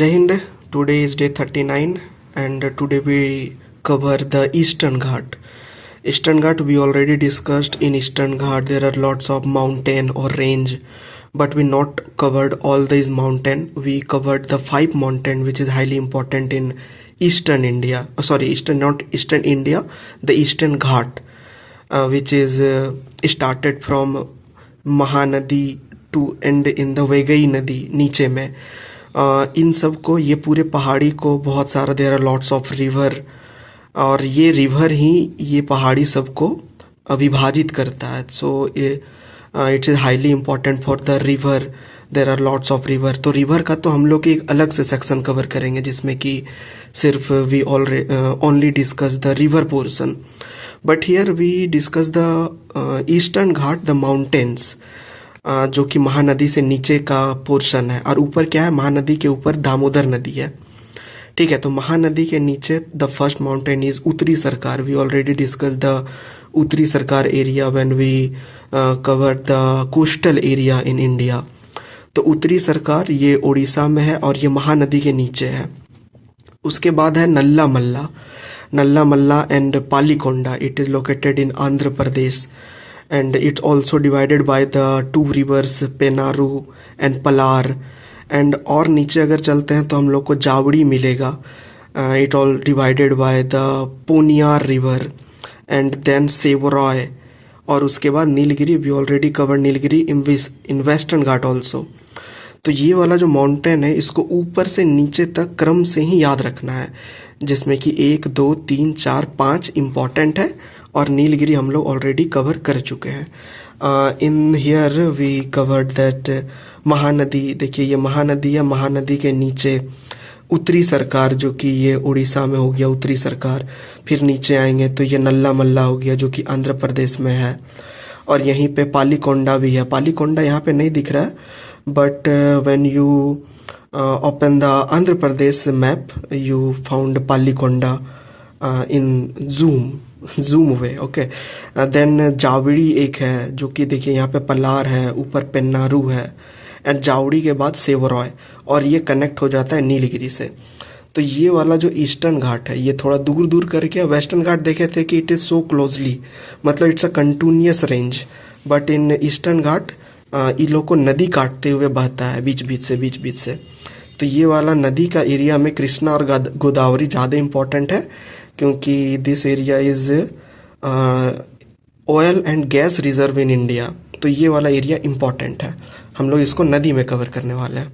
Jai Hind, today is day 39 and today we cover the Eastern Ghat. Eastern Ghat we already discussed. In Eastern Ghat there are lots of mountain or range, but we not covered all these mountain. We covered the 5 mountain which is highly important in Eastern India. Not Eastern India, the Eastern Ghat, which is started from Mahanadi to end in the Vaigai Nadi नीचे में. इन सब को, ये पूरे पहाड़ी को बहुत सारा, there are lots of river, और ये रिवर ही ये पहाड़ी सबको विभाजित करता है. So it is highly important for the river. There are lots of river. तो रिवर का तो हम लोग एक अलग से सेक्शन कवर करेंगे जिसमें कि सिर्फ we only discuss the river portion. But here we discuss the Eastern Ghat, the mountains, जो कि महानदी से नीचे का पोर्शन है, और ऊपर क्या है, महानदी के ऊपर दामोदर नदी है. ठीक है, तो महानदी के नीचे द फर्स्ट माउंटेन इज उत्तरी सरकार. We already discuss the Uttari Sarkar area when we cover the coastal area in India. तो उत्तरी सरकार ये उड़ीसा में है और ये महानदी के नीचे है. उसके बाद है Nallamala and Palikonda. It is located in Andhra Pradesh and it's also divided by the 2 rivers Penaru and Palar. and और नीचे अगर चलते हैं तो हम लोग को जावड़ी मिलेगा. it all divided by the पोनियार river and then Shevaroy. और उसके बाद Nilgiri. we already covered Nilgiri in western Ghat also. तो ये वाला जो माउंटेन है इसको ऊपर से नीचे तक क्रम से ही याद रखना है, जिसमें कि 1 2 3 4 5 इम्पॉर्टेंट है, और नीलगिरी हम लोग ऑलरेडी कवर कर चुके हैं. In here we covered that Mahanadi. देखिए ये महानदी है, महानदी के नीचे उत्तरी सरकार जो कि ये उड़ीसा में हो गया उत्तरी सरकार. फिर नीचे आएंगे तो ये नल्ला मल्ला हो गया जो कि आंध्र प्रदेश में है. और यहीं पे पालीकोंडा भी है. पालीकोंडा यहाँ पे नहीं दिख रहा है, but when you open the Andhra Pradesh map you found Palikonda in zoom way. Okay, then Javadi एक है जो कि देखिए यहाँ पे पलार है, ऊपर पेन्नारू है, एंड जावड़ी के बाद सेवरॉय, और ये कनेक्ट हो जाता है नीलगिरी से. तो ये वाला जो ईस्टर्न घाट है ये थोड़ा दूर दूर करके. वेस्टर्न घाट देखे थे कि इट इज़ सो क्लोजली, मतलब it's a continuous range. But in Eastern Ghat इन लोग को नदी काटते हुए बहता है बीच बीच से. तो ये वाला नदी का एरिया में कृष्णा और गोदावरी ज़्यादा इम्पोर्टेंट है, क्योंकि this area is oil and gas reserve in India. तो ये वाला एरिया इम्पॉर्टेंट है. हम लोग इसको नदी में कवर करने वाले हैं.